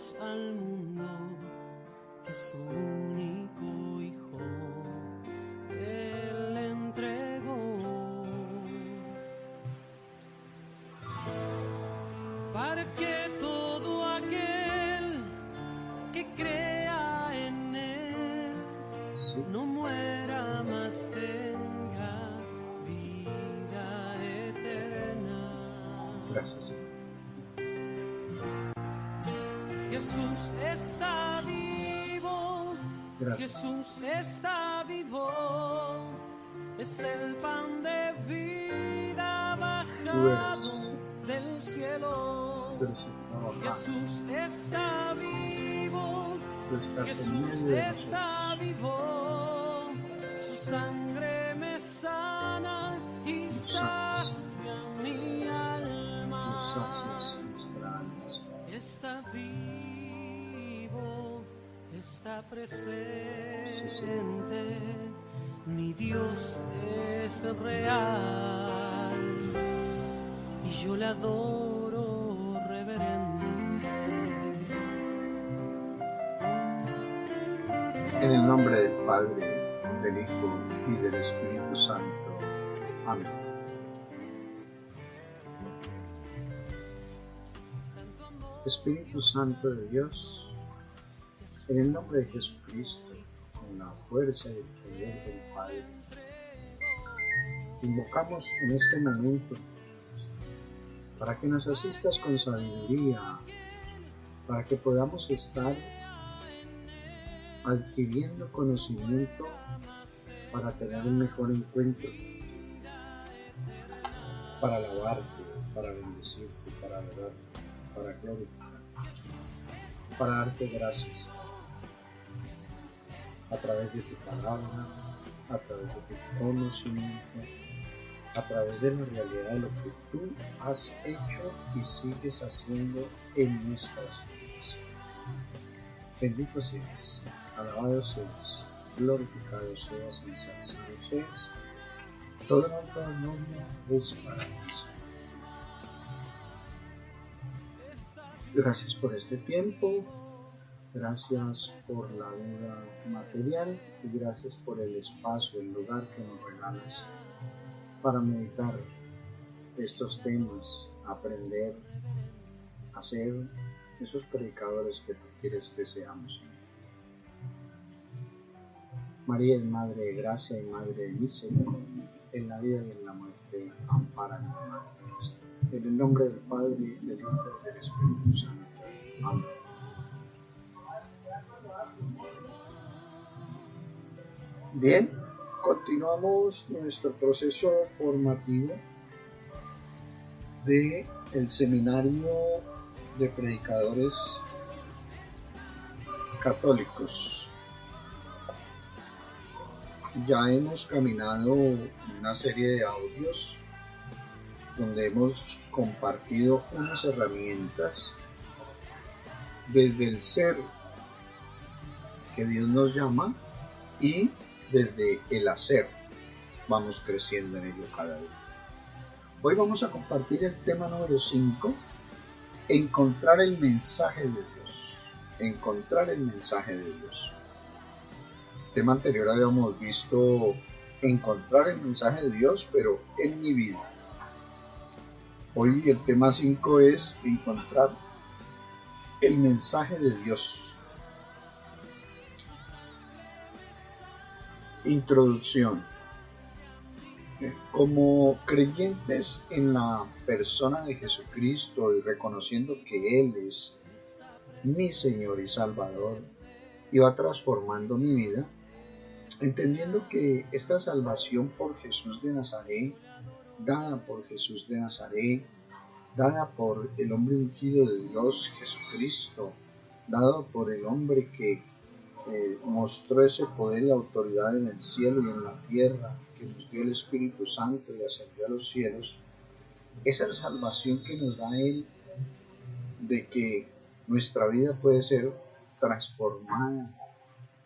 Dios al mundo, que su único Hijo Él entregó, para que todo aquel que crea en Él no muera, más tenga vida eterna. Gracias. Jesús está vivo, Gracias. Jesús está vivo, es el pan de vida bajado del cielo. Jesús está vivo, Jesús está vivo, su sangre me sana y sacia mi alma. Está vivo, está presente, mi Dios es real y yo le adoro reverente. En el nombre del Padre, del Hijo y del Espíritu Santo. Amén. Espíritu Santo de Dios, en el nombre de Jesucristo, con la fuerza y el poder del Padre, invocamos en este momento para que nos asistas con sabiduría, para que podamos estar adquiriendo conocimiento para tener un mejor encuentro, para alabarte, para bendecirte, para adorarte, para glorificarte, para darte gracias a través de tu palabra, a través de tu conocimiento, a través de la realidad de lo que tú has hecho y sigues haciendo en nuestras vidas. Bendito seas, alabado seas, glorificado seas, ensalzado seas. Todo el nombre es para ti. Gracias por este tiempo, gracias por la vida material y gracias por el espacio, el lugar que nos regalas para meditar estos temas, aprender a ser esos predicadores que tú quieres que seamos. María es Madre de Gracia y Madre de Misericordia, en la vida y en la muerte, ampáranos, Madre nuestra. En el nombre del Padre, del Hijo y del Espíritu Santo. Amén. Bien, continuamos nuestro proceso formativo del Seminario de Predicadores Católicos. Ya hemos caminado una serie de audios donde hemos compartido unas herramientas desde el ser que Dios nos llama y desde el hacer vamos creciendo en ello cada día. Hoy vamos a compartir el tema número 5, encontrar el mensaje de Dios. Encontrar el mensaje de Dios. El tema anterior habíamos visto encontrar el mensaje de Dios, pero en mi vida. Hoy el tema 5 es encontrar el mensaje de Dios. Introducción. Como creyentes en la persona de Jesucristo y reconociendo que Él es mi Señor y Salvador y va transformando mi vida, entendiendo que esta salvación por Jesús de Nazaret, dada por Jesús de Nazaret, dada por el hombre ungido de Dios, Jesucristo, dado por el hombre que mostró ese poder y autoridad en el cielo y en la tierra, que nos dio el Espíritu Santo y ascendió a los cielos, esa salvación que nos da Él, de que nuestra vida puede ser transformada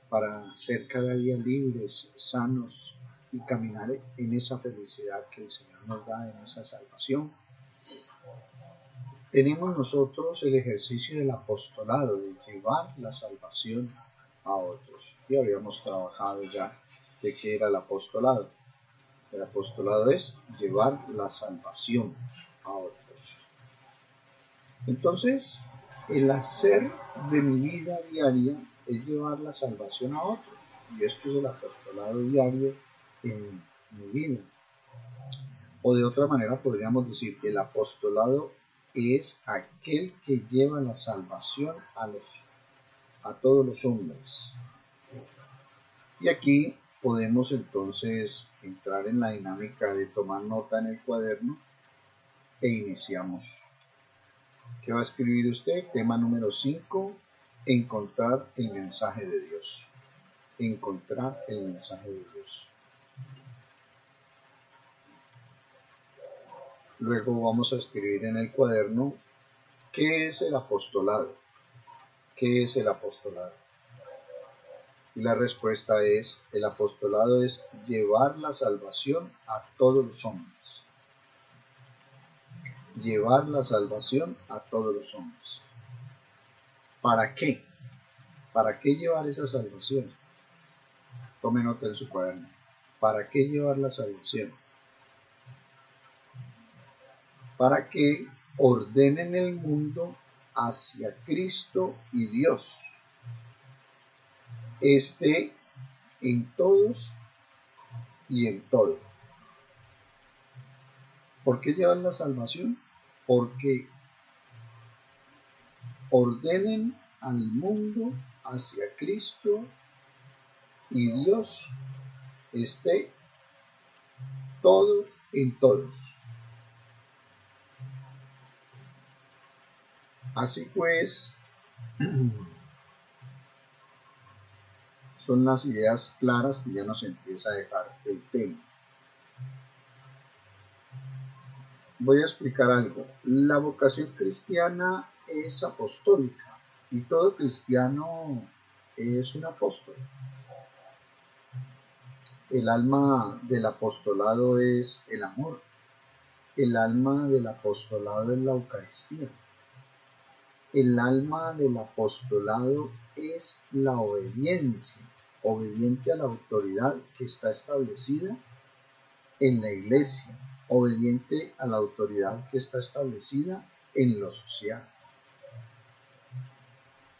para ser cada día libres, sanos y caminar en esa felicidad que el Señor nos da en esa salvación. tenemos nosotros el ejercicio del apostolado, de llevar la salvación a otros. Y habíamos trabajado ya de qué era el apostolado. El apostolado es llevar la salvación a otros. Entonces, el hacer de mi vida diaria es llevar la salvación a otros. Y esto es el apostolado diario en mi vida. O de otra manera podríamos decir que el apostolado es aquel que lleva la salvación a todos los hombres. Y aquí podemos entonces entrar en la dinámica de tomar nota en el cuaderno e iniciamos. ¿Qué va a escribir usted? Tema número 5, encontrar el mensaje de Dios. Encontrar el mensaje de Dios. Luego vamos a escribir en el cuaderno, ¿qué es el apostolado? ¿Qué es el apostolado? Y la respuesta es, el apostolado es llevar la salvación a todos los hombres. Llevar la salvación a todos los hombres. ¿Para qué? ¿Para qué llevar esa salvación? Tome nota en su cuaderno. ¿Para qué llevar la salvación? Para que ordenen el mundo hacia Cristo y Dios. Esté en todos y en todo. ¿Por qué llevar la salvación? Porque ordenen al mundo hacia Cristo y Dios esté todo en todos. Así pues, son las ideas claras que ya nos empieza a dejar el tema. Voy a explicar algo. La vocación cristiana es apostólica y todo cristiano es un apóstol. El alma del apostolado es el amor. El alma del apostolado es la Eucaristía. El alma del apostolado es la obediencia, obediente a la autoridad que está establecida en la iglesia, obediente a la autoridad que está establecida en lo social.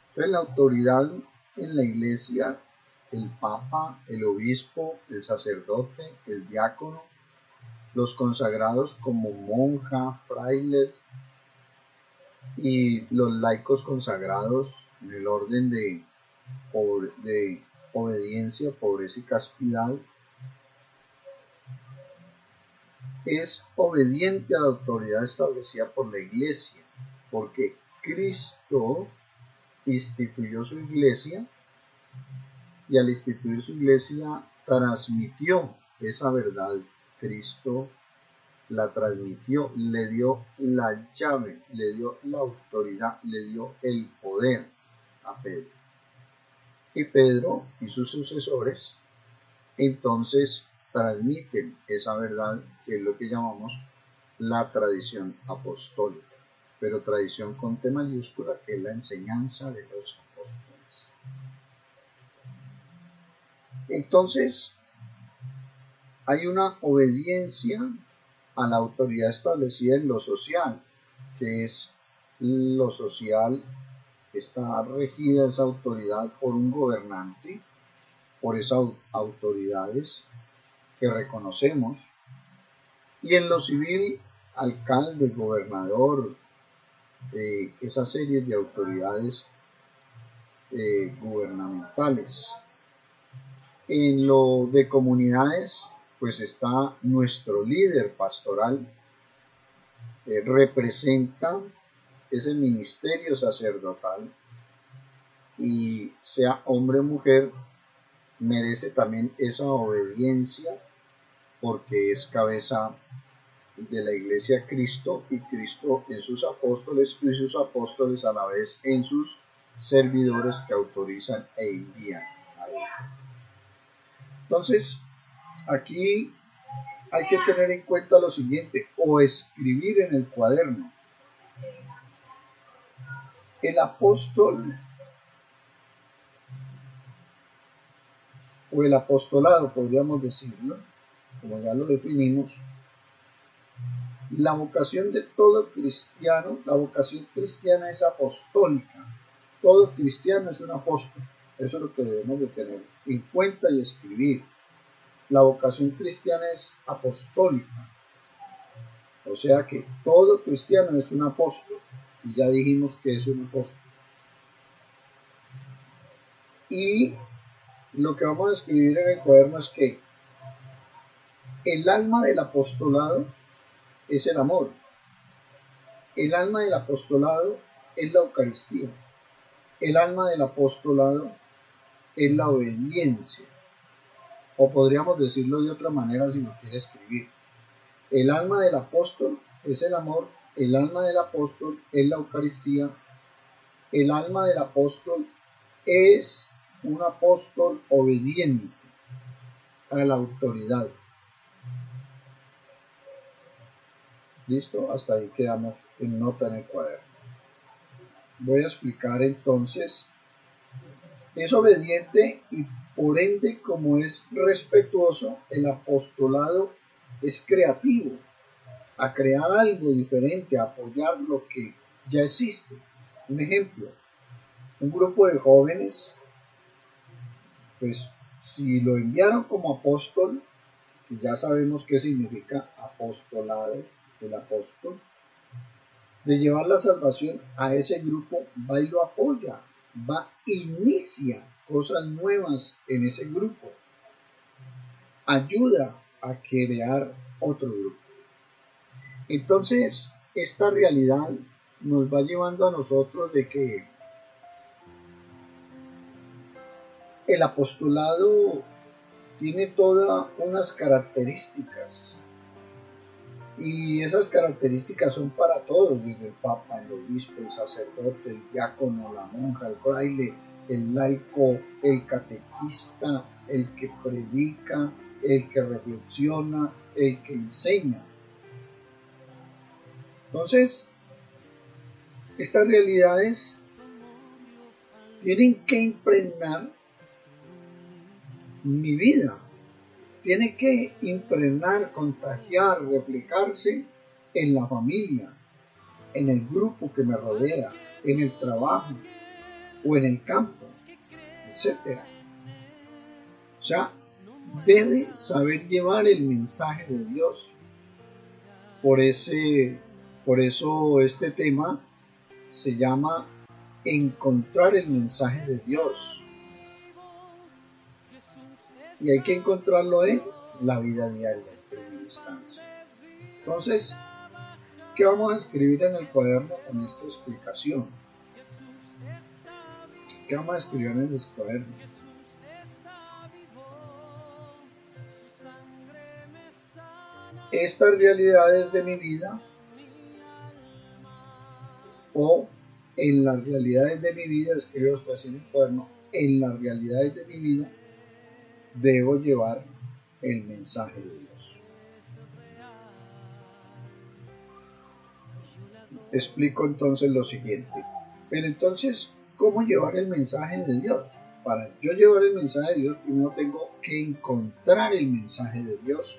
Entonces la autoridad en la iglesia, el papa, el obispo, el sacerdote, el diácono, los consagrados como monja, frailes y los laicos consagrados en el orden de obediencia, pobreza y castidad, es obediente a la autoridad establecida por la iglesia, porque Cristo instituyó su iglesia y al instituir su iglesia transmitió esa verdad. Cristo la transmitió, le dio la llave, le dio la autoridad, le dio el poder a Pedro. Y Pedro y sus sucesores entonces transmiten esa verdad, que es lo que llamamos la tradición apostólica, pero tradición con T mayúscula, que es la enseñanza de los apóstoles. Entonces, hay una obediencia a la autoridad establecida en lo social, que es lo social, está regida esa autoridad por un gobernante, por esas autoridades que reconocemos, y en lo civil, alcalde, gobernador, esa serie de autoridades gubernamentales. En lo de comunidades, pues está nuestro líder pastoral, representa ese ministerio sacerdotal, y sea hombre o mujer, merece también esa obediencia porque es cabeza de la iglesia a Cristo, y Cristo en sus apóstoles, y sus apóstoles a la vez en sus servidores que autorizan e envían a él. Entonces, aquí hay que tener en cuenta lo siguiente, o escribir en el cuaderno, El apóstol o el apostolado, podríamos decirlo, como ya lo definimos, la vocación de todo cristiano, la vocación cristiana es apostólica. Todo cristiano es un apóstol. Eso es lo que debemos de tener en cuenta y escribir. La vocación cristiana es apostólica. O sea que todo cristiano es un apóstol. Y ya dijimos que es un apóstol. Y lo que vamos a escribir en el cuaderno es que el alma del apostolado es el amor. El alma del apostolado es la Eucaristía. El alma del apostolado es la obediencia. O podríamos decirlo de otra manera si lo quiere escribir. El alma del apóstol es el amor. El alma del apóstol es la Eucaristía. El alma del apóstol es un apóstol obediente a la autoridad. ¿Listo? Hasta ahí quedamos en nota en el cuaderno. Voy a explicar entonces. Es obediente y por ende, como es respetuoso, el apostolado es creativo, a crear algo diferente, a apoyar lo que ya existe. Un ejemplo, un grupo de jóvenes, pues si lo enviaron como apóstol, que ya sabemos qué significa apostolado, el apóstol, de llevar la salvación a ese grupo, va y lo apoya, va, inicia cosas nuevas en ese grupo, ayuda a crear otro grupo. Entonces, esta realidad nos va llevando a nosotros de que el apostolado tiene todas unas características. Y esas características son para todos, desde el papa, el obispo, el sacerdote, el diácono, la monja, el fraile, el laico, el catequista, el que predica, el que reflexiona, el que enseña. Entonces, estas realidades tienen que impregnar mi vida. Tiene que impregnar, contagiar, replicarse en la familia, en el grupo que me rodea, en el trabajo o en el campo, etc. O sea, debe saber llevar el mensaje de Dios. Por eso este tema se llama encontrar el mensaje de Dios. Y hay que encontrarlo en la vida diaria, en primera instancia. Entonces, ¿qué vamos a escribir en el cuaderno con esta explicación? ¿Qué vamos a escribir en el cuaderno? Estas realidades de mi vida, o en las realidades de mi vida, escribo esto así en el cuaderno, en las realidades de mi vida, debo llevar el mensaje de Dios. Explico entonces lo siguiente. Pero entonces, ¿cómo llevar el mensaje de Dios? Para yo llevar el mensaje de Dios, primero tengo que encontrar el mensaje de Dios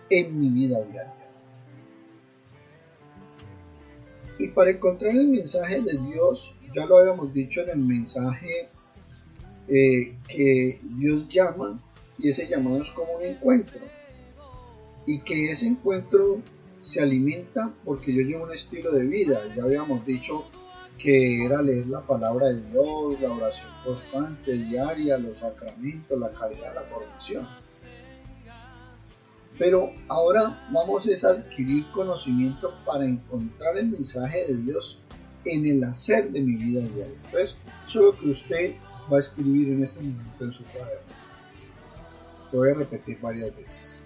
en mi vida diaria. Y para encontrar el mensaje de Dios, ya lo habíamos dicho en el mensaje que Dios llama, y ese llamado es como un encuentro, y que ese encuentro se alimenta porque yo llevo un estilo de vida. Ya habíamos dicho que era leer la palabra de Dios, la oración constante, diaria, los sacramentos, la caridad, la formación. Pero ahora vamos a adquirir conocimiento para encontrar el mensaje de Dios en el hacer de mi vida diaria. Entonces, eso es lo que usted va a escribir en este momento en su cuaderno. Lo voy a repetir varias veces.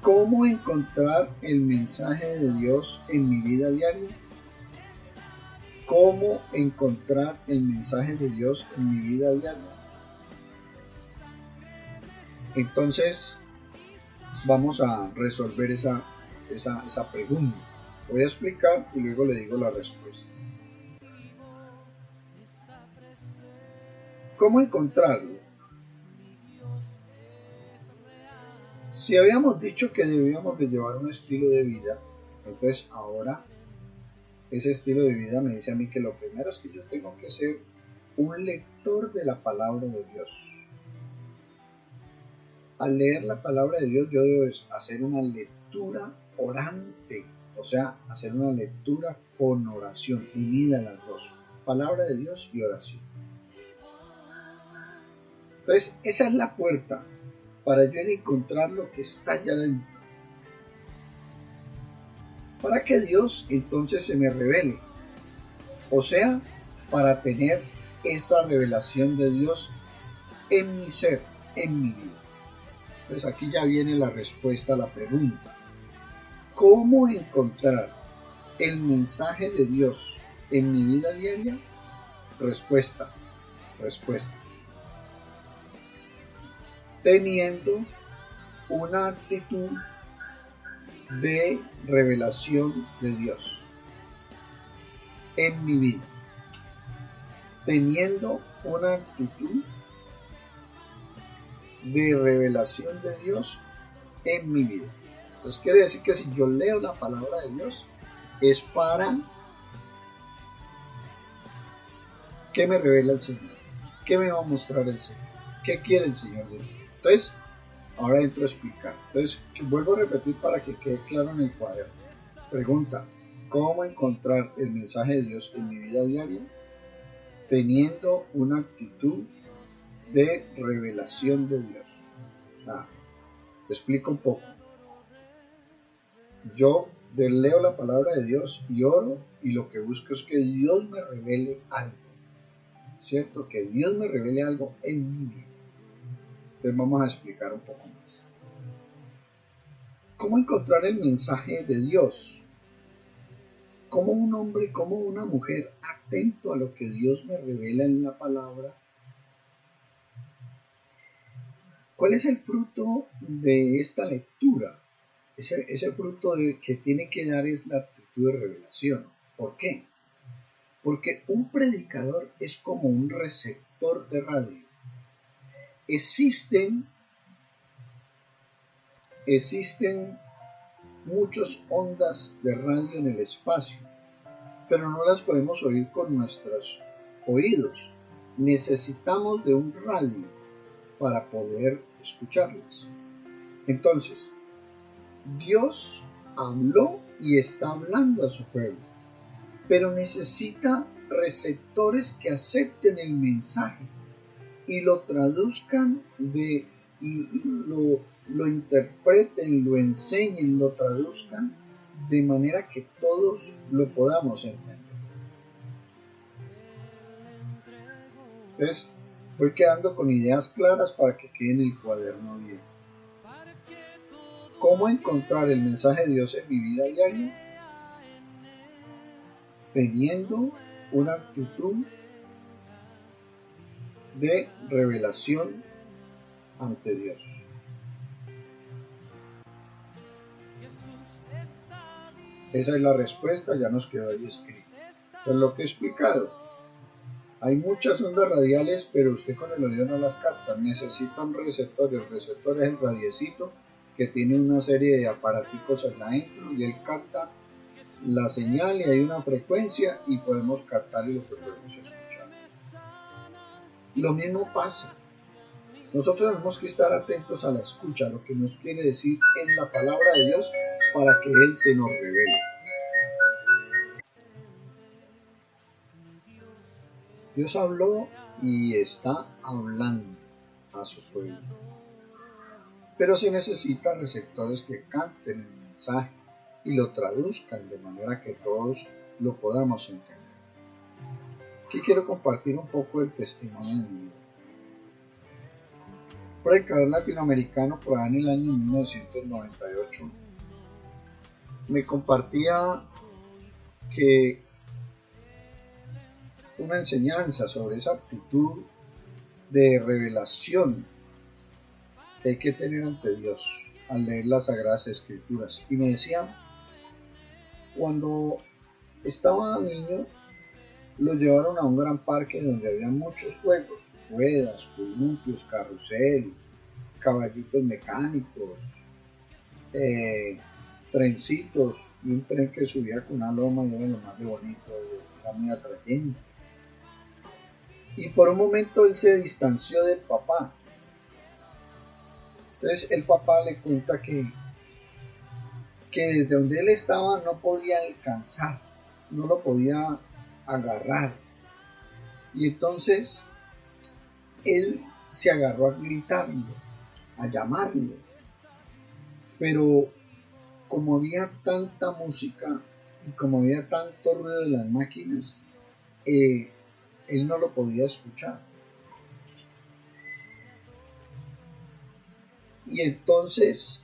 ¿Cómo encontrar el mensaje de Dios en mi vida diaria? ¿Cómo encontrar el mensaje de Dios en mi vida diaria? Entonces, vamos a resolver esa pregunta. Voy a explicar y luego le digo la respuesta. ¿Cómo encontrarlo? Si habíamos dicho que debíamos de llevar un estilo de vida, entonces ahora ese estilo de vida me dice a mí que lo primero es que yo tengo que ser un lector de la palabra de Dios. Al leer la palabra de Dios yo debo hacer una lectura orante, o sea, hacer una lectura con oración, unida a las dos, palabra de Dios y oración. Entonces, esa es la puerta para yo encontrar lo que está allá dentro. Para que Dios entonces se me revele. O sea, para tener esa revelación de Dios en mi ser, en mi vida. Entonces aquí ya viene la respuesta a la pregunta. ¿Cómo encontrar el mensaje de Dios en mi vida diaria? Respuesta. Teniendo una actitud de revelación de Dios en mi vida. Teniendo una actitud de revelación de Dios en mi vida. Entonces quiere decir que si yo leo la palabra de Dios es para ¿qué me revela el Señor? ¿Qué me va a mostrar el Señor? ¿Qué quiere el Señor de mí? Entonces, ahora entro a explicar. Entonces, vuelvo a repetir para que quede claro en el cuaderno. Pregunta, ¿cómo encontrar el mensaje de Dios en mi vida diaria? Teniendo una actitud de revelación de Dios. Te explico un poco. Yo leo la palabra de Dios y oro, y lo que busco es que Dios me revele algo. ¿Cierto? Que Dios me revele algo en mi vida. Entonces vamos a explicar un poco más. ¿Cómo encontrar el mensaje de Dios? ¿Cómo un hombre, cómo una mujer atento a lo que Dios me revela en la palabra? ¿Cuál es el fruto de esta lectura? Ese fruto que tiene que dar es la actitud de revelación. ¿Por qué? Porque un predicador es como un receptor de radio. Existen muchas ondas de radio en el espacio, pero no las podemos oír con nuestros oídos. Necesitamos de un radio para poder escucharlas. Entonces, Dios habló y está hablando a su pueblo, pero necesita receptores que acepten el mensaje y lo traduzcan, lo interpreten, lo enseñen, lo traduzcan de manera que todos lo podamos entender. Entonces, voy quedando con ideas claras para que quede en el cuaderno bien. ¿Cómo encontrar el mensaje de Dios en mi vida diaria? Teniendo una actitud de revelación ante Dios. Esa es la respuesta, ya nos quedó ahí escrito. Pues lo que he explicado, hay muchas ondas radiales, pero usted con el oído no las capta. Necesita un receptor. El receptor es el radiecito que tiene una serie de aparaticos adentro y él capta la señal y hay una frecuencia y podemos captar lo que podemos escuchar. Lo mismo pasa. Nosotros tenemos que estar atentos a la escucha, a lo que nos quiere decir en la palabra de Dios para que Él se nos revele. Dios habló y está hablando a su pueblo. Pero se necesitan receptores que capten el mensaje y lo traduzcan de manera que todos lo podamos entender. Aquí quiero compartir un poco el testimonio de mi vida. Un predicador latinoamericano por ahí en el año 1998 me compartía que una enseñanza sobre esa actitud de revelación que hay que tener ante Dios al leer las Sagradas Escrituras, y me decía Cuando estaba niño, lo llevaron a un gran parque donde había muchos juegos, ruedas, columpios, carrusel, caballitos mecánicos, eh, trencitos y un tren que subía con una loma y era lo más de bonito, era muy atrayente. Y por un momento él se distanció del papá. Entonces el papá le cuenta que desde donde él estaba no podía alcanzar, no lo podía agarrar. Y entonces él se agarró a gritarlo, a llamarlo. Pero como había tanta música y como había tanto ruido de las máquinas, él no lo podía escuchar. Y entonces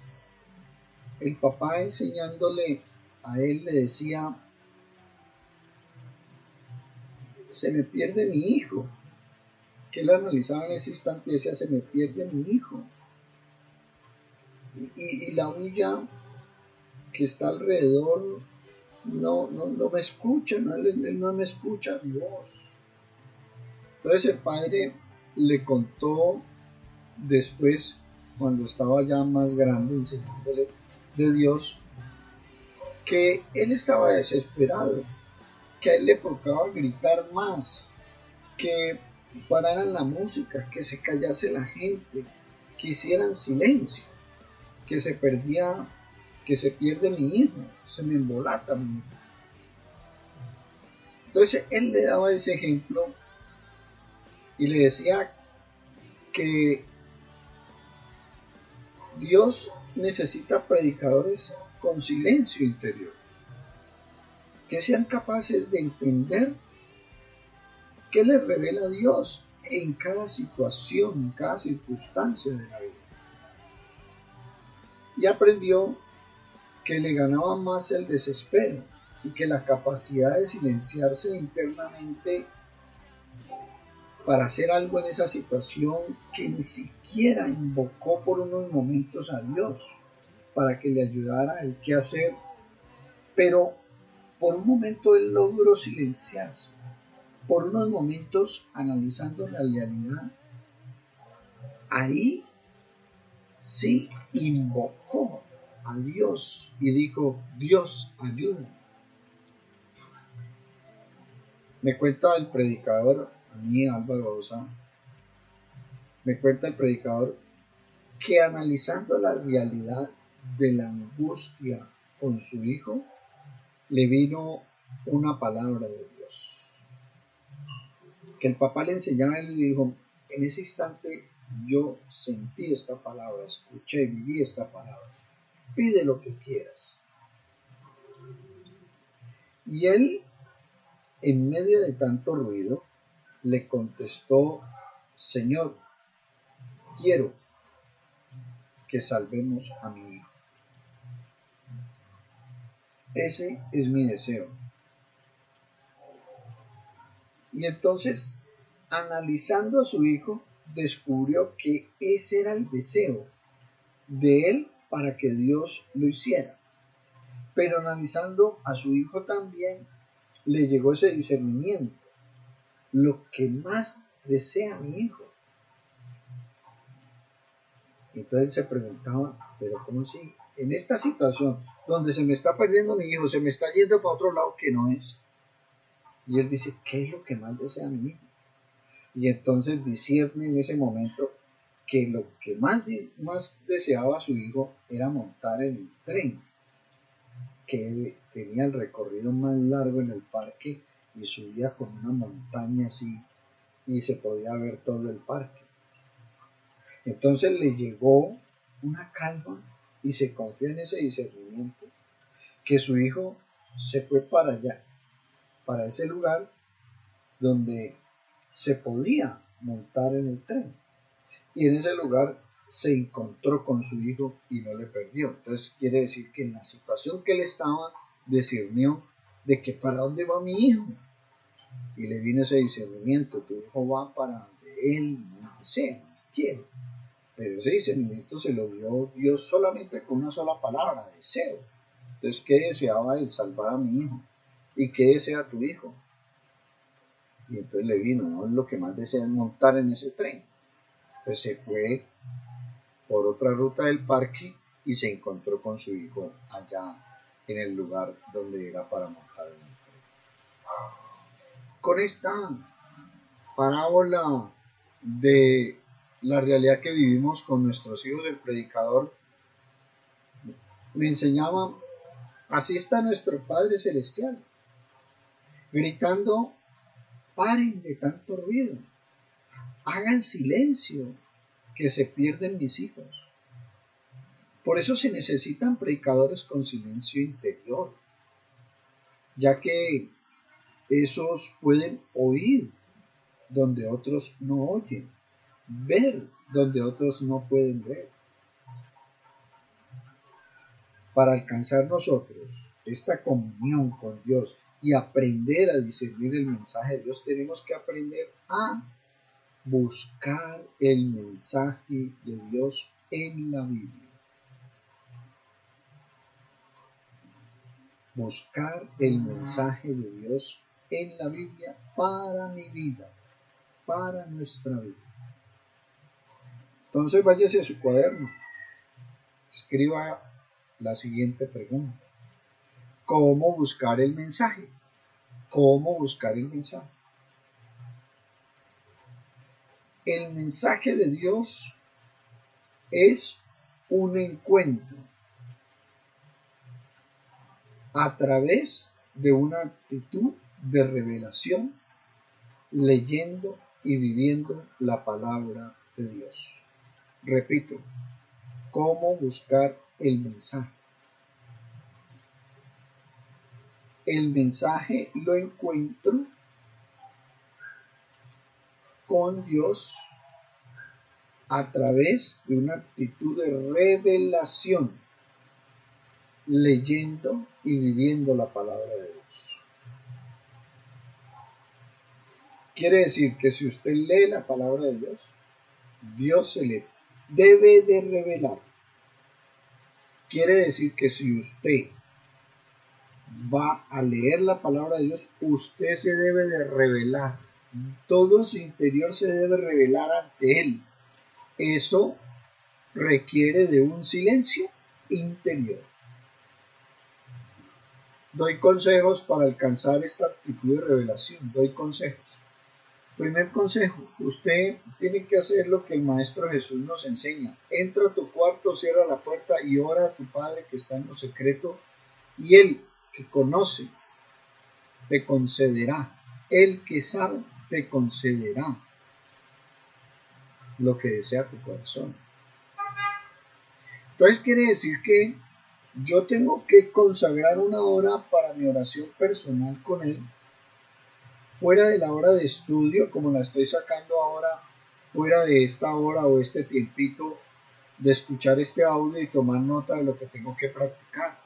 el papá, enseñándole a él, le decía: se me pierde mi hijo. Que él analizaba en ese instante y decía: se me pierde mi hijo. Y la bulla que está alrededor no me escucha, él no me escucha mi voz. Entonces el padre le contó después, cuando estaba ya más grande, enseñándole de Dios, que él estaba desesperado, que a él le tocaba gritar más, que pararan la música, que se callase la gente, que hicieran silencio, que se perdía, que se pierde mi hijo, se me embolata mi hijo. Entonces él le daba ese ejemplo y le decía que Dios necesita predicadores con silencio interior, que sean capaces de entender qué les revela Dios en cada situación, en cada circunstancia de la vida. Y aprendió que le ganaba más el desespero y que la capacidad de silenciarse internamente para hacer algo en esa situación, que ni siquiera invocó por unos momentos a Dios para que le ayudara el qué hacer, pero por un momento él logró silenciarse, por unos momentos analizando la realidad, ahí sí invocó a Dios y dijo: Dios, ayúdame. Me cuenta el predicador, a mí Álvaro Osa, me cuenta el predicador que analizando la realidad de la angustia con su hijo, le vino una palabra de Dios. Que el papá le enseñaba y le dijo: en ese instante yo sentí esta palabra, escuché, viví esta palabra. Pide lo que quieras. Y él, en medio de tanto ruido, le contestó: Señor, quiero que salvemos a mi hijo. Ese es mi deseo. Y entonces, analizando a su hijo, descubrió que ese era el deseo de él para que Dios lo hiciera. Pero analizando a su hijo también, le llegó ese discernimiento. Lo que más desea mi hijo. Entonces se preguntaba: pero ¿cómo así? En esta situación donde se me está perdiendo mi hijo, se me está yendo para otro lado que no es. Y él dice: ¿qué es lo que más desea mi hijo? Y entonces discierne en ese momento que lo que más deseaba su hijo era montar en el tren, que tenía el recorrido más largo en el parque y subía con una montaña así y se podía ver todo el parque. Entonces le llegó una calma y se confió en ese discernimiento, que su hijo se fue para allá, para ese lugar donde se podía montar en el tren. Y en ese lugar se encontró con su hijo y no le perdió. Entonces quiere decir que en la situación que él estaba, discernió de que para dónde va mi hijo. Y le vino ese discernimiento: tu hijo va para donde él más desea, más quiere. Pero ese discernimiento se lo dio Dios solamente con una sola palabra: deseo. Entonces, ¿qué deseaba él? Salvar a mi hijo. ¿Y qué desea tu hijo? Y entonces le vino, ¿no? Lo que más desea es montar en ese tren. Pues se fue por otra ruta del parque y se encontró con su hijo allá en el lugar donde era para montar en el tren. Con esta parábola de la realidad que vivimos con nuestros hijos, el predicador me enseñaba, así está nuestro Padre Celestial, gritando, paren de tanto ruido, hagan silencio, que se pierden mis hijos. Por eso se necesitan predicadores con silencio interior, ya que esos pueden oír donde otros no oyen, ver donde otros no pueden ver. Para alcanzar nosotros esta comunión con Dios y aprender a discernir el mensaje de Dios, tenemos que aprender a buscar el mensaje de Dios en la Biblia. Buscar el mensaje de Dios en la Biblia para mi vida, para nuestra vida. Entonces váyase a su cuaderno, escriba la siguiente pregunta. ¿Cómo buscar el mensaje? ¿Cómo buscar el mensaje? El mensaje de Dios es un encuentro a través de una actitud de revelación, leyendo y viviendo la palabra de Dios. Repito, ¿cómo buscar el mensaje? El mensaje lo encuentro con Dios a través de una actitud de revelación, leyendo y viviendo la palabra de Dios. Quiere decir que si usted lee la palabra de Dios, Dios se le debe de revelar. Quiere decir que si usted va a leer la palabra de Dios, usted se debe de revelar. Todo su interior se debe revelar ante Él. Eso requiere de un silencio interior. Doy consejos para alcanzar esta actitud de revelación. Doy consejos. Primer consejo, usted tiene que hacer lo que el Maestro Jesús nos enseña. Entra a tu cuarto, cierra la puerta y ora a tu Padre que está en lo secreto, y Él que conoce te concederá. El que sabe te concederá lo que desea tu corazón. Entonces quiere decir que yo tengo que consagrar una hora para mi oración personal con Él, fuera de la hora de estudio, como la estoy sacando ahora, fuera de esta hora o este tiempito de escuchar este audio y tomar nota de lo que tengo que practicar.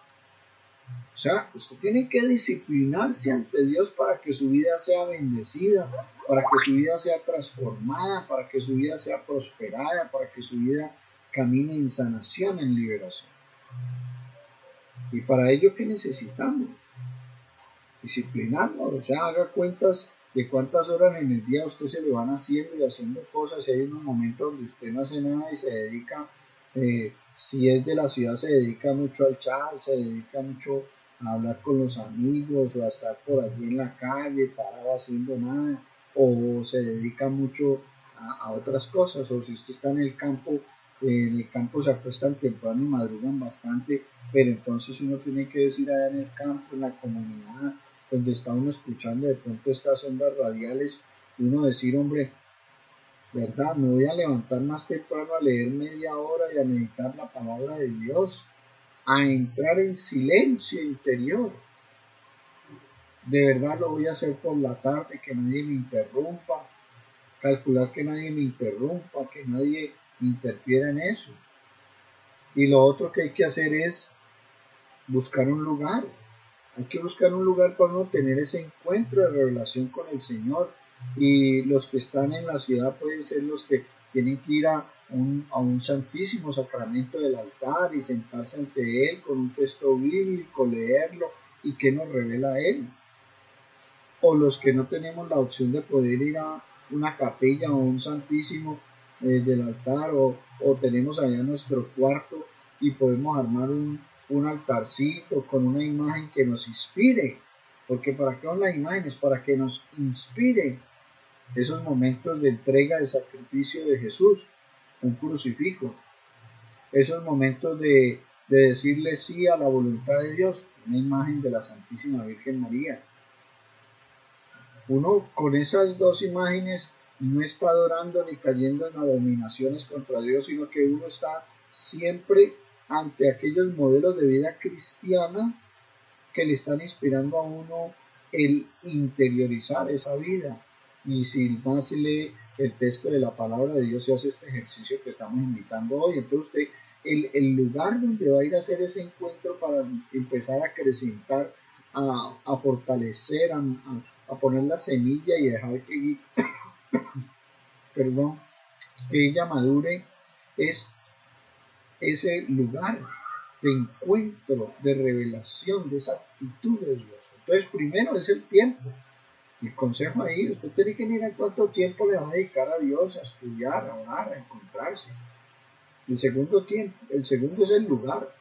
O sea, usted tiene que disciplinarse ante Dios para que su vida sea bendecida, para que su vida sea transformada, para que su vida sea prosperada, para que su vida camine en sanación, en liberación. Y para ello, ¿qué necesitamos? Disciplinarnos, o sea, haga cuentas de cuántas horas en el día usted se le van haciendo y haciendo cosas. Si hay unos momentos donde usted no hace nada y se dedica, si es de la ciudad, se dedica mucho al chat, se dedica mucho a hablar con los amigos o a estar por allí en la calle parado haciendo nada, o se dedica mucho a otras cosas, o si usted está en el campo se acuestan temprano y madrugan bastante, pero entonces uno tiene que decir allá en el campo, en la comunidad, donde está uno escuchando de pronto estas ondas radiales, y uno decir, hombre, verdad, me voy a levantar más temprano a leer media hora y a meditar la palabra de Dios, a entrar en silencio interior. De verdad lo voy a hacer por la tarde, que nadie me interrumpa, calcular que nadie me interrumpa, que nadie interfiera en eso. Y lo otro que hay que hacer es buscar un lugar. Hay que buscar un lugar para uno tener ese encuentro de revelación con el Señor, y los que están en la ciudad pueden ser los que tienen que ir a un santísimo sacramento del altar y sentarse ante él con un texto bíblico, leerlo y que nos revela él. O los que no tenemos la opción de poder ir a una capilla o un santísimo del altar o tenemos allá nuestro cuarto y podemos armar un altarcito con una imagen que nos inspire, porque ¿para qué son las imágenes? Para que nos inspire esos momentos de entrega, de sacrificio de Jesús, un crucifijo, esos momentos de decirle sí a la voluntad de Dios, una imagen de la Santísima Virgen María. Uno con esas dos imágenes no está adorando ni cayendo en abominaciones contra Dios, sino que uno está siempre ante aquellos modelos de vida cristiana que le están inspirando a uno el interiorizar esa vida. Y si más se lee el texto de la palabra de Dios, se hace este ejercicio que estamos invitando hoy. Entonces usted, el lugar donde va a ir a hacer ese encuentro para empezar a acrecentar, a fortalecer, a poner la semilla y dejar que, perdón, que ella madure, es ese lugar de encuentro, de revelación, de esa actitud de Dios. Entonces, primero es el tiempo. El consejo ahí, usted tiene que mirar cuánto tiempo le va a dedicar a Dios, a estudiar, a orar, a encontrarse. El segundo es el lugar.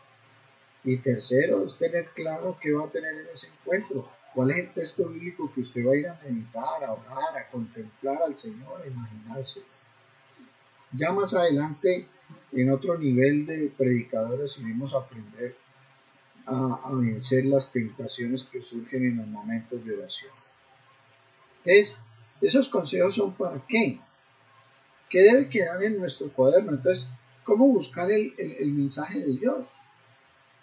Y tercero es tener claro qué va a tener en ese encuentro. ¿Cuál es el texto bíblico que usted va a ir a meditar, a orar, a contemplar al Señor, a imaginarse? Ya más adelante, en otro nivel de predicadores, iremos a aprender a vencer las tentaciones que surgen en los momentos de oración. Entonces, esos consejos son para qué? ¿Qué debe quedar en nuestro cuaderno? Entonces, ¿cómo buscar el mensaje de Dios?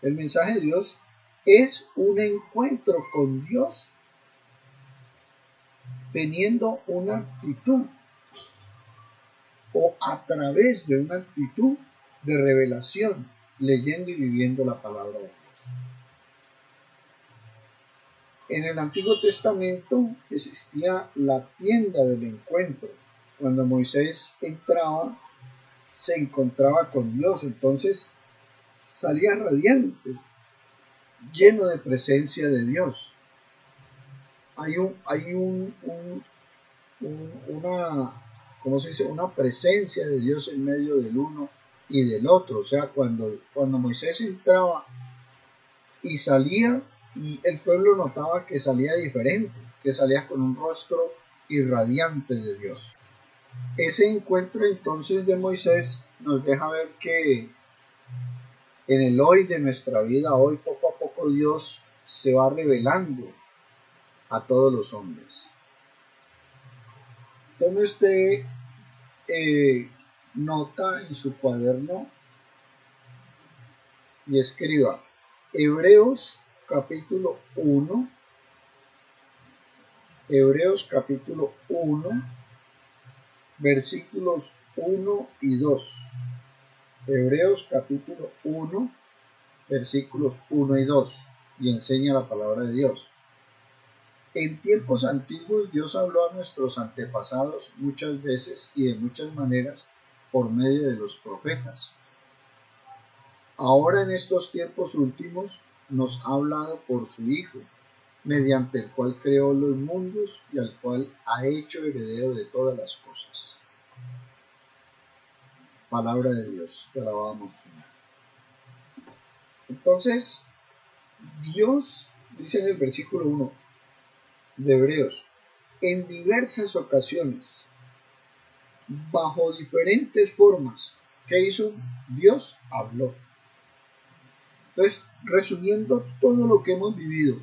El mensaje de Dios es un encuentro con Dios teniendo una actitud o a través de una actitud de revelación, leyendo y viviendo la palabra de Dios. En el Antiguo Testamento existía la tienda del encuentro. Cuando Moisés entraba, se encontraba con Dios, entonces salía radiante, lleno de presencia de Dios. Hay una, ¿cómo se dice? Una presencia de Dios en medio del uno y del otro. O sea, cuando Moisés entraba y salía, y el pueblo notaba que salía diferente, que salía con un rostro irradiante de Dios. Ese encuentro entonces de Moisés nos deja ver que en el hoy de nuestra vida, hoy poco a poco Dios se va revelando a todos los hombres. Tome usted nota en su cuaderno y escriba Hebreos capítulo 1, Hebreos capítulo 1, versículos 1 y 2. Hebreos capítulo 1, versículos 1 y 2, y enseña la palabra de Dios. En tiempos antiguos Dios habló a nuestros antepasados muchas veces y de muchas maneras por medio de los profetas. Ahora en estos tiempos últimos nos ha hablado por su Hijo, mediante el cual creó los mundos y al cual ha hecho heredero de todas las cosas. Palabra de Dios, te alabamos, Señor. Entonces, Dios dice en el versículo 1 de Hebreos, en diversas ocasiones, bajo diferentes formas, ¿qué hizo? Dios habló. Entonces, resumiendo todo lo que hemos vivido,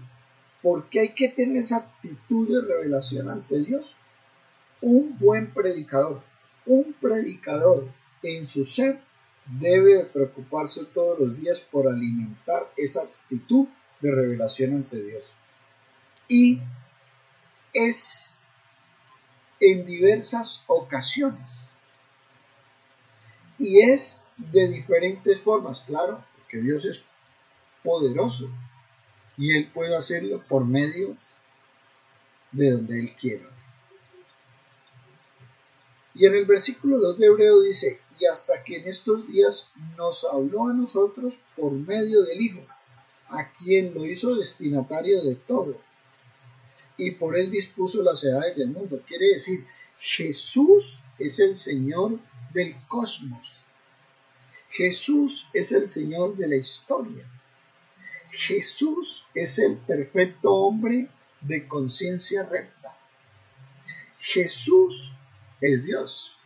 ¿por qué hay que tener esa actitud de revelación ante Dios? Un buen predicador en su ser debe preocuparse todos los días por alimentar esa actitud de revelación ante Dios. Y es en diversas ocasiones. Y es de diferentes formas, claro, porque Dios es poderoso y Él puede hacerlo por medio de donde Él quiera. Y en el versículo 2 de Hebreo dice, y hasta que en estos días nos habló a nosotros por medio del Hijo, a quien lo hizo destinatario de todo, y por él dispuso las edades del mundo. Quiere decir, Jesús es el Señor del cosmos. Jesús es el Señor de la historia. Jesús es el perfecto hombre de conciencia recta. Jesús es Dios.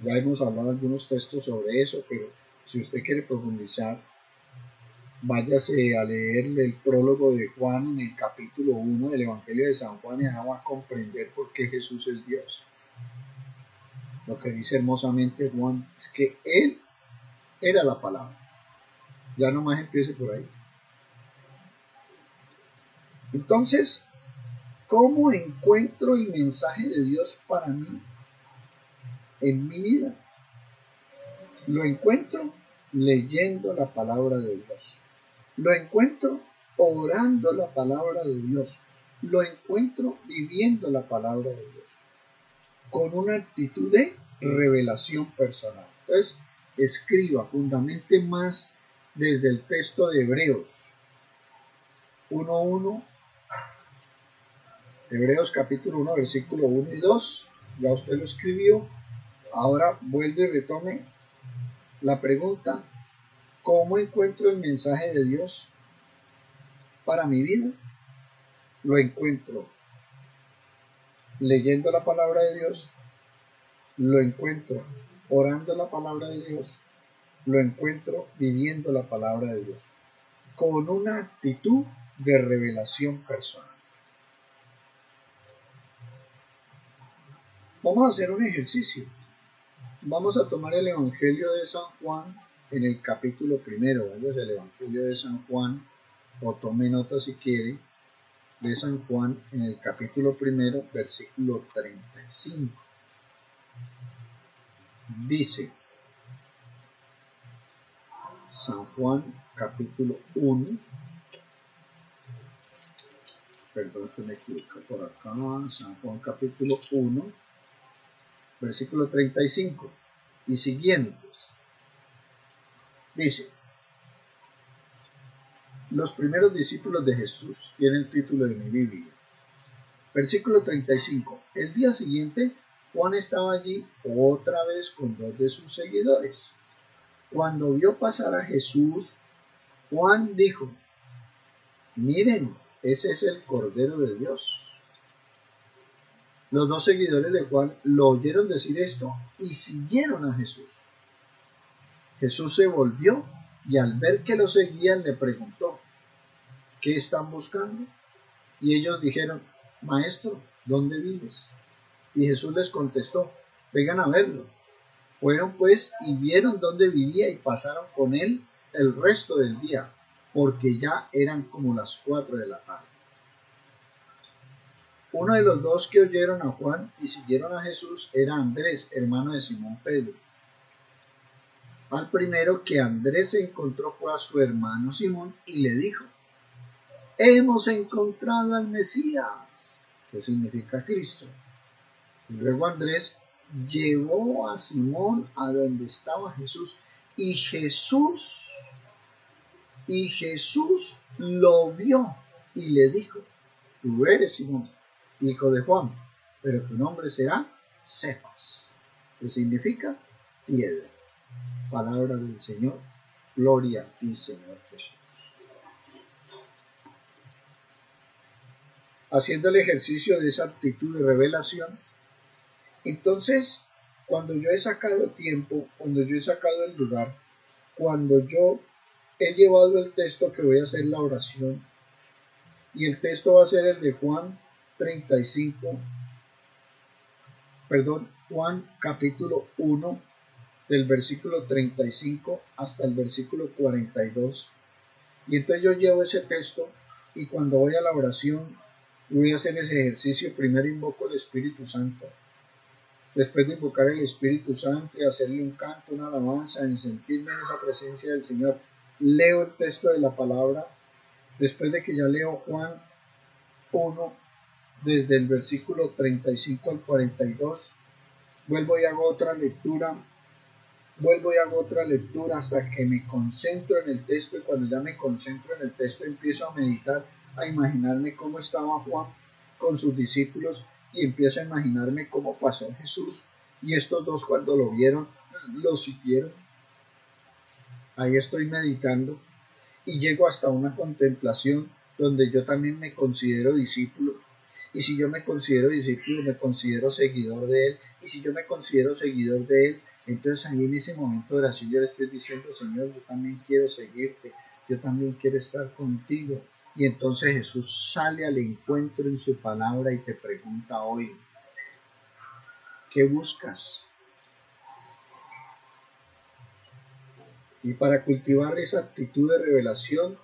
Ya hemos hablado algunos textos sobre eso, pero si usted quiere profundizar, váyase a leer el prólogo de Juan en el capítulo 1 del Evangelio de San Juan y ahí va a comprender por qué Jesús es Dios. Lo que dice hermosamente Juan es que Él era la palabra. Ya nomás empiece por ahí. Entonces, ¿cómo encuentro el mensaje de Dios para mí en mi vida? Lo encuentro leyendo la palabra de Dios. Lo encuentro orando la palabra de Dios. Lo encuentro viviendo la palabra de Dios. Con una actitud de revelación personal. Entonces, escriba, fundamente más desde el texto de Hebreos 1:1. Hebreos capítulo 1, versículo 1 y 2. Ya usted lo escribió. Ahora vuelve y retome la pregunta: ¿cómo encuentro el mensaje de Dios para mi vida? Lo encuentro leyendo la palabra de Dios, lo encuentro orando la palabra de Dios, lo encuentro viviendo la palabra de Dios, con una actitud de revelación personal. Vamos a hacer un ejercicio. Vamos a tomar el Evangelio de San Juan en el capítulo 1. Vamos al Evangelio de San Juan, o tome nota si quiere, de San Juan en el capítulo 1, versículo 35. Dice, San Juan capítulo 1, perdón que me equivoco por acá, San Juan capítulo 1, versículo 35 y siguientes. Dice, los primeros discípulos de Jesús, tiene el título de mi Biblia. Versículo 35. El día siguiente, Juan estaba allí otra vez con 2 de sus seguidores. Cuando vio pasar a Jesús, Juan dijo, miren, ese es el Cordero de Dios. Los 2 seguidores de Juan lo oyeron decir esto y siguieron a Jesús. Jesús se volvió y al ver que lo seguían le preguntó, ¿qué están buscando? Y ellos dijeron, Maestro, ¿dónde vives? Y Jesús les contestó, vengan a verlo. Fueron pues y vieron dónde vivía y pasaron con él el resto del día, porque ya eran como las 4 de la tarde. Uno de los 2 que oyeron a Juan y siguieron a Jesús era Andrés, hermano de Simón Pedro. Al primero que Andrés se encontró fue a su hermano Simón y le dijo, hemos encontrado al Mesías, que significa Cristo. Y luego Andrés llevó a Simón a donde estaba Jesús y Jesús lo vio y le dijo, tú eres Simón, hijo de Juan, pero tu nombre será Cefas, que significa piedra. Palabra del Señor, gloria a ti, Señor Jesús. Haciendo el ejercicio de esa actitud de revelación, entonces, cuando yo he sacado tiempo, cuando yo he sacado el lugar, cuando yo he llevado el texto que voy a hacer la oración, y el texto va a ser el de Juan capítulo 1, del versículo 35 hasta el versículo 42. Y entonces yo llevo ese texto y cuando voy a la oración, voy a hacer ese ejercicio. Primero invoco el Espíritu Santo. Después de invocar el Espíritu Santo y hacerle un canto, una alabanza, en sentirme en esa presencia del Señor, leo el texto de la palabra. Después de que ya leo Juan 1, desde el versículo 35 al 42, vuelvo y hago otra lectura, vuelvo y hago otra lectura hasta que me concentro en el texto, y cuando ya me concentro en el texto empiezo a meditar, a imaginarme cómo estaba Juan con sus discípulos y empiezo a imaginarme cómo pasó Jesús y estos dos cuando lo vieron, lo siguieron. Ahí estoy meditando y llego hasta una contemplación donde yo también me considero discípulo. Y si yo me considero discípulo, me considero seguidor de Él. Y si yo me considero seguidor de Él, entonces ahí en ese momento de oración yo le estoy diciendo, Señor, yo también quiero seguirte, yo también quiero estar contigo. Y entonces Jesús sale al encuentro en su palabra y te pregunta hoy, ¿qué buscas? Y para cultivar esa actitud de revelación,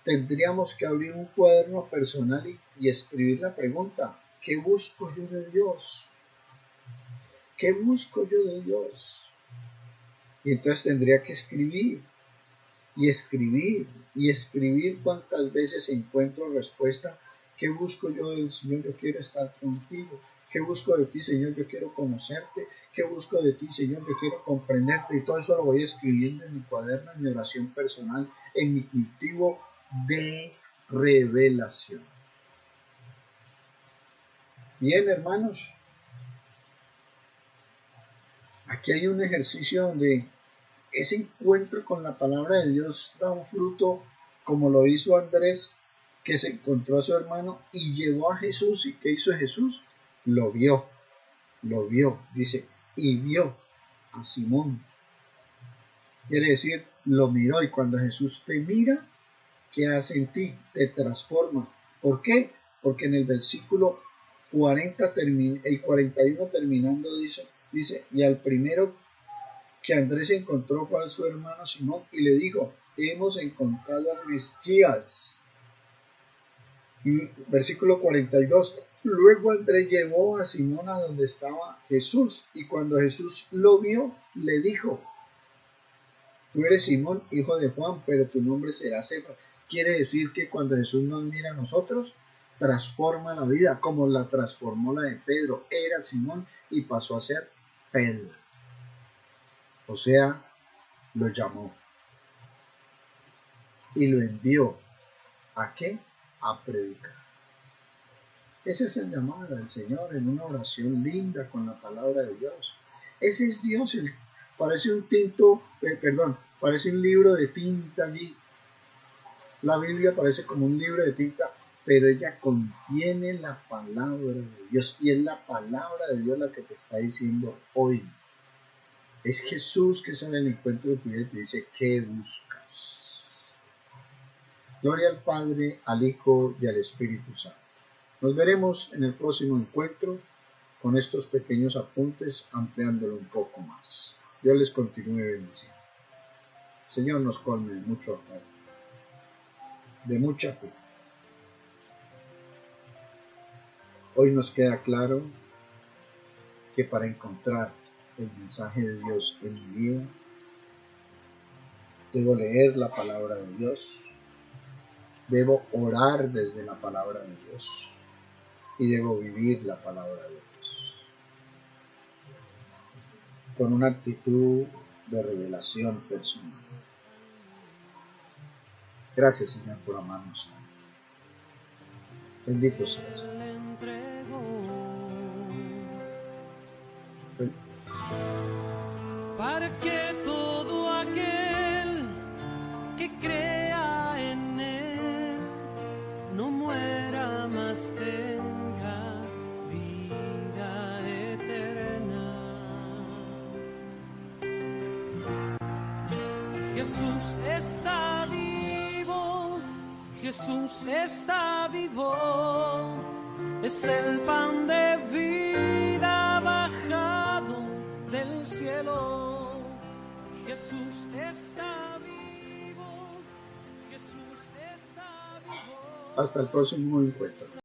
tendríamos que abrir un cuaderno personal y escribir la pregunta, ¿qué busco yo de Dios? ¿Qué busco yo de Dios? Y entonces tendría que escribir y escribir cuántas veces encuentro respuesta. ¿Qué busco yo del Señor? Yo quiero estar contigo. ¿Qué busco de ti, Señor? Yo quiero conocerte. ¿Qué busco de ti, Señor? Yo quiero comprenderte. Y todo eso lo voy escribiendo en mi cuaderno, en mi oración personal, en mi cultivo de revelación. Bien, hermanos, aquí hay un ejercicio donde ese encuentro con la palabra de Dios da un fruto, como lo hizo Andrés, que se encontró a su hermano y llevó a Jesús. ¿Y qué hizo Jesús? Lo vio, dice, y vio a Simón. Quiere decir, lo miró, y cuando Jesús te mira, ¿qué hace en ti? Te transforma. ¿Por qué? Porque en el versículo 40, el 41 terminando, dice, y al primero que Andrés encontró fue a su hermano Simón y le dijo, hemos encontrado al Mesías. Y versículo 42, luego Andrés llevó a Simón a donde estaba Jesús, y cuando Jesús lo vio, le dijo, tú eres Simón, hijo de Juan, pero tu nombre será Cefas. Quiere decir que cuando Jesús nos mira a nosotros, transforma la vida, como la transformó la de Pedro. Era Simón y pasó a ser Pedro. O sea, lo llamó y lo envió. ¿A qué? A predicar. Ese es el llamado del Señor en una oración linda con la palabra de Dios. Ese es Dios. Parece un parece un libro de tinta allí. La Biblia parece como un libro de tinta, pero ella contiene la palabra de Dios, y es la palabra de Dios la que te está diciendo hoy. Es Jesús que sale al encuentro de tu vida y te dice, ¿qué buscas? Gloria al Padre, al Hijo y al Espíritu Santo. Nos veremos en el próximo encuentro con estos pequeños apuntes, ampliándolo un poco más. Dios les continúe bendiciendo. Señor nos colme de mucho amor, de mucha fe. Hoy nos queda claro que para encontrar el mensaje de Dios en mi vida, debo leer la palabra de Dios, debo orar desde la palabra de Dios y debo vivir la palabra de Dios con una actitud de revelación personal. Gracias, Señor, por amarnos. Bendito seas. Para que todo aquel que crea en Él no muera, más tenga vida eterna. Jesús está vivo, Jesús está vivo, es el pan de vida bajado del cielo. Jesús está vivo, Jesús está vivo. Hasta el próximo encuentro.